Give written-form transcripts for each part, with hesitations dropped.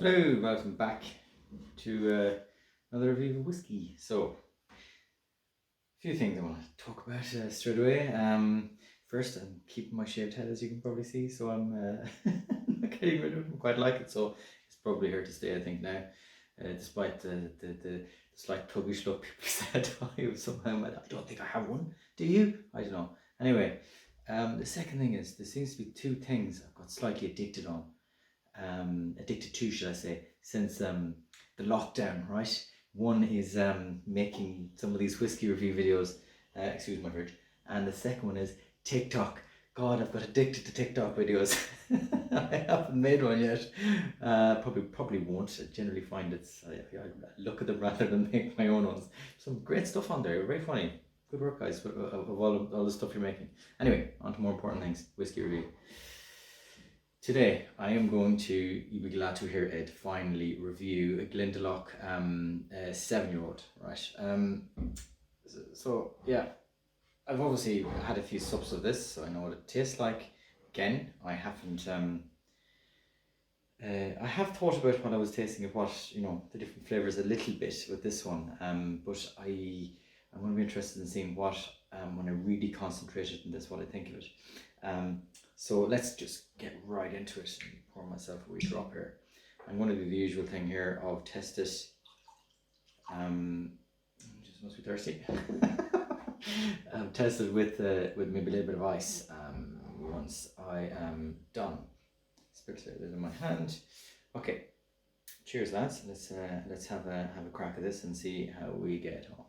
Hello, welcome back to another review of whiskey. So, a few things I want to talk about straight away. First, I'm keeping my shaved head, as you can probably see, so I'm not getting rid of it. I quite like it, so it's probably here to stay, I think, now. Despite the slight tuggish look people said, I somehow I don't think I have one. Do you? I don't know. Anyway, the second thing is there seems to be two things I've got slightly addicted to, should I say, since the lockdown, right? One is making some of these whiskey review videos, excuse my fridge, and the second one is TikTok. God, I've got addicted to TikTok videos. I haven't made one yet. Probably won't. I generally find I look at them rather than make my own ones. Some great stuff on there. Very funny. Good work, guys, of all the stuff you're making. Anyway, on to more important things. Whiskey review. Today, I am going to, you'll be glad to hear it, finally review a Glendalough 7-year-old, right? So yeah, I've obviously had a few sups of this, so I know what it tastes like. Again, I haven't, I have thought about when I was tasting it, the different flavours a little bit with this one, but I'm going to be interested in seeing what, when I really concentrated on this, what I think of it. So let's just get right into it and pour myself a wee drop here. I'm going to do the usual thing here of test it. Just must be thirsty. Test it with maybe a little bit of ice. Once I am done, spill it in my hand. Okay, cheers, lads. Let's have a crack at this and see how we get on.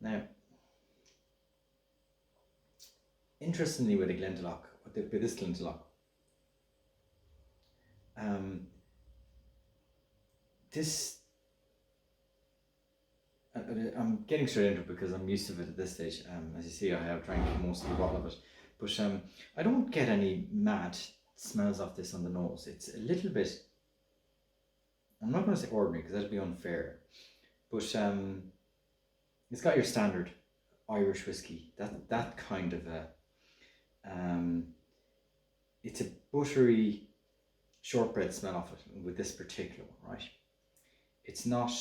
Now, interestingly, with this Glendalough, I'm getting straight into it because I'm used to it at this stage. As you see, I have drank most of the bottle of it, but I don't get any mad smells off this on the nose. It's a little bit, I'm not going to say ordinary because that'd be unfair, but it's got your standard Irish whiskey, that kind of a, it's a buttery shortbread smell off it with this particular one, right? It's not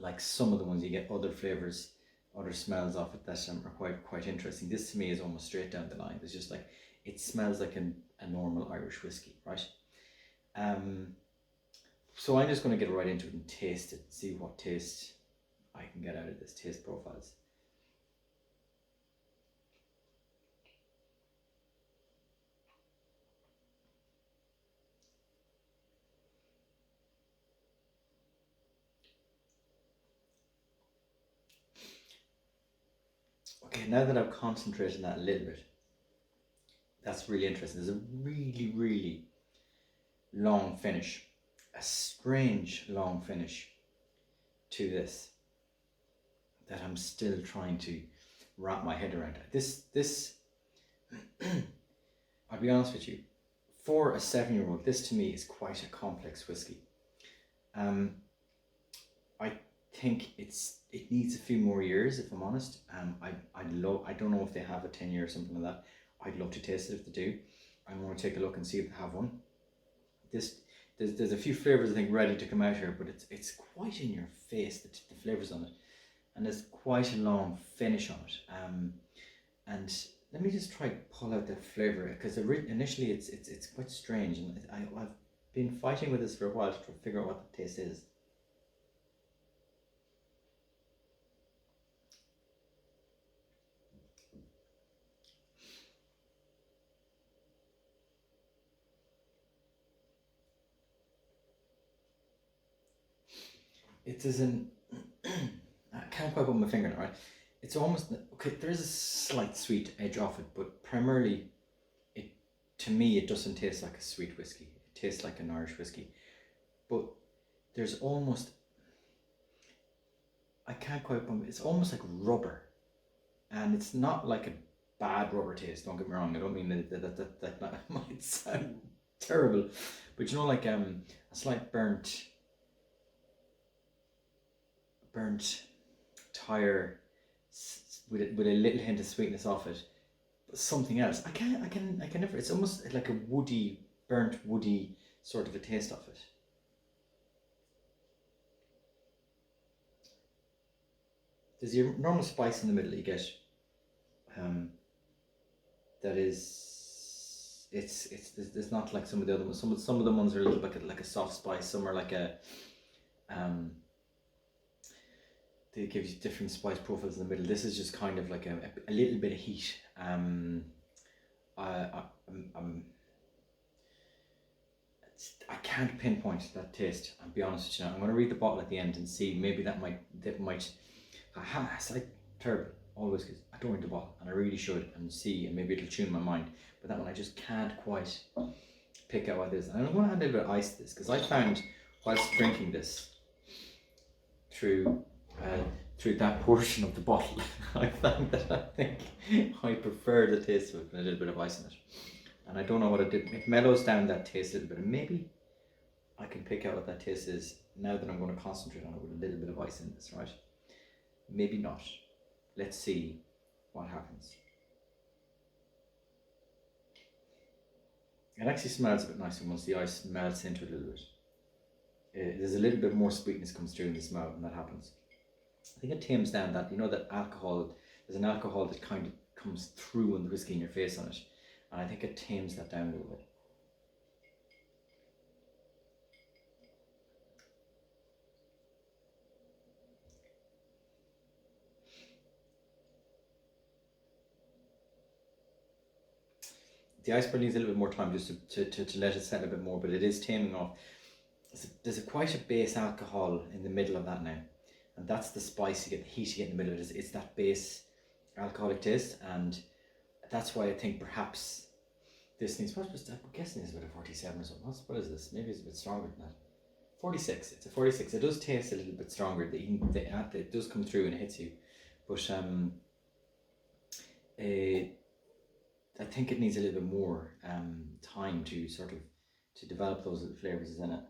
like some of the ones you get other flavours, other smells off it that are quite interesting. This to me is almost straight down the line. It's just like, it smells like a normal Irish whiskey, right? So I'm just going to get right into it and taste it, see what taste I can get out of this, taste profiles. Okay, now that I've concentrated on that a little bit, that's really interesting. There's a really, really long finish, a strange long finish to this that I'm still trying to wrap my head around. This, I'll be honest with you, for a 7-year-old, this to me is quite a complex whiskey. I think it needs a few more years, if I'm honest. I don't know if they have a 10-year or something like that. I'd love to taste it if they do. I'm going to take a look and see if they have one. There's a few flavors I think ready to come out here, but it's quite in your face, the flavors on it, and there's quite a long finish on it. And let me just try to pull out that flavor, because initially it's quite strange, and I've been fighting with this for a while to try to figure out what the taste is. It is an, I can't quite put my finger on it, right? It's almost, okay, there's a slight sweet edge off it, but primarily, to me, it doesn't taste like a sweet whiskey. It tastes like an Irish whiskey. But there's almost, I can't quite put it's almost like rubber. And it's not like a bad rubber taste, don't get me wrong. I don't mean that might sound terrible. But you know, like a slight burnt tire with a little hint of sweetness off it. something else. I can never. It's almost like a woody, burnt woody sort of a taste of it. There's your normal spice in the middle you get. That is, it's not like some of the other ones. Some of the ones are a little bit like a soft spice. Some are like a they give you different spice profiles in the middle. This is just kind of like a little bit of heat. I can't pinpoint that taste. I'll be honest with you now. I'm going to read the bottle at the end and see. Maybe that might. It's like terrible. All whiskies. I don't read the bottle, and I really should, and see, and maybe it'll tune my mind. But that one I just can't quite pick out what it is. And I'm going to add a little bit of ice to this because I found whilst drinking this through that portion of the bottle, I found that I think I prefer the taste of it with a little bit of ice in it. And I don't know what it did. It mellows down that taste a little bit, and maybe I can pick out what that taste is now that I'm going to concentrate on it with a little bit of ice in this, right? Maybe not. Let's see what happens. It actually smells a bit nicer once the ice melts into it a little bit. There's a little bit more sweetness comes through in the smell when that happens. I think it tames down that, that alcohol. There's an alcohol that kind of comes through in the whiskey in your face on it. And I think it tames that down a little bit. The iceberg needs a little bit more time just to let it settle a bit more, but it is taming off. There's quite a base alcohol in the middle of that now. And that's the spice you get, the heat you get in the middle of it. It's that base alcoholic taste. And that's why I think perhaps this needs, I'm guessing it's about a 47 or something. What is this? Maybe it's a bit stronger than that. 46. It's a 46. It does taste a little bit stronger. It does come through and it hits you. But I think it needs a little bit more time to sort of to develop those little flavours in it.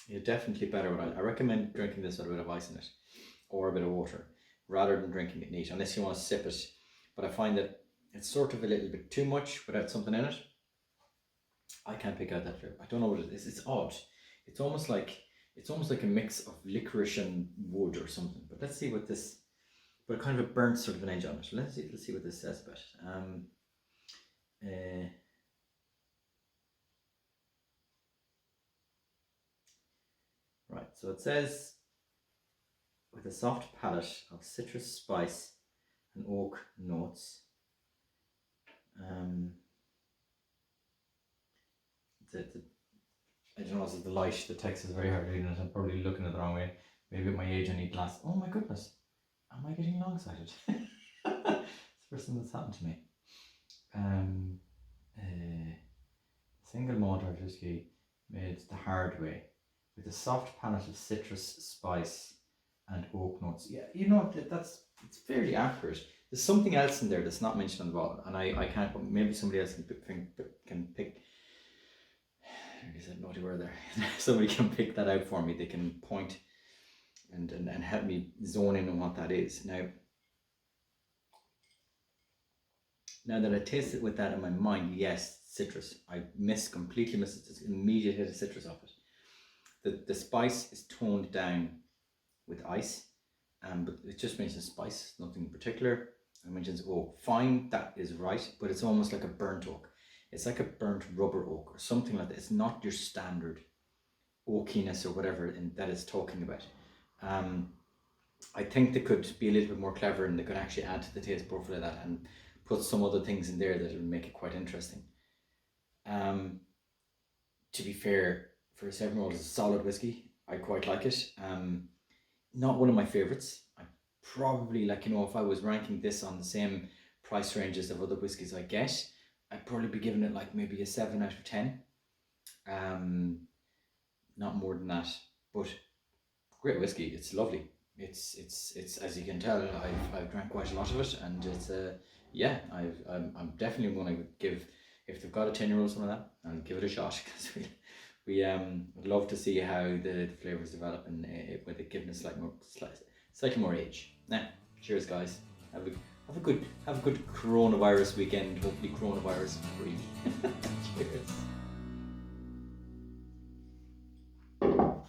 You're definitely better with it. I recommend drinking this with a bit of ice in it or a bit of water rather than drinking it neat, unless you want to sip it. But I find that it's sort of a little bit too much without something in it. I can't pick out that flavour. I don't know what it is. It's odd. It's almost like a mix of licorice and wood or something. But let's see what this, but kind of a burnt sort of an edge on it. Let's see what this says about it. Right, so it says, with a soft palate of citrus, spice, and oak notes. I don't know, this is the light, the text is very hard reading it. I'm probably looking at it the wrong way. Maybe at my age I need glasses. Oh my goodness, am I getting long-sighted? It's the first thing that's happened to me. Single malt whiskey made the hard way, with a soft palate of citrus, spice, and oak notes. Yeah, it's fairly accurate. There's something else in there that's not mentioned on the bottle, and I can't. Maybe somebody else can pick. There's a naughty word there. Somebody can pick that out for me. They can point and help me zone in on what that is. Now that I taste it with that in my mind, yes, citrus. I completely missed it. This immediate hit of citrus off it. The spice is toned down with ice, but it just mentions spice, nothing in particular. It mentions oak. Fine, that is right, but it's almost like a burnt oak. It's like a burnt rubber oak or something like that. It's not your standard oakiness or whatever that it's talking about. I think they could be a little bit more clever and they could actually add to the taste profile of that and put some other things in there that would make it quite interesting. To be fair, for a 7-year-old, it's a solid whiskey. I quite like it. Not one of my favourites. I probably, if I was ranking this on the same price ranges of other whiskies I get, I'd probably be giving it maybe a 7 out of 10. Not more than that, but great whiskey. It's lovely. It's as you can tell, I've drank quite a lot of it, and it's I'm definitely going to give, if they've got a 10-year-old something like that, I'll give it a shot because we would love to see how the flavors develop and with it giving us slightly more age. Now, cheers, guys. Have a good coronavirus weekend. Hopefully, coronavirus free.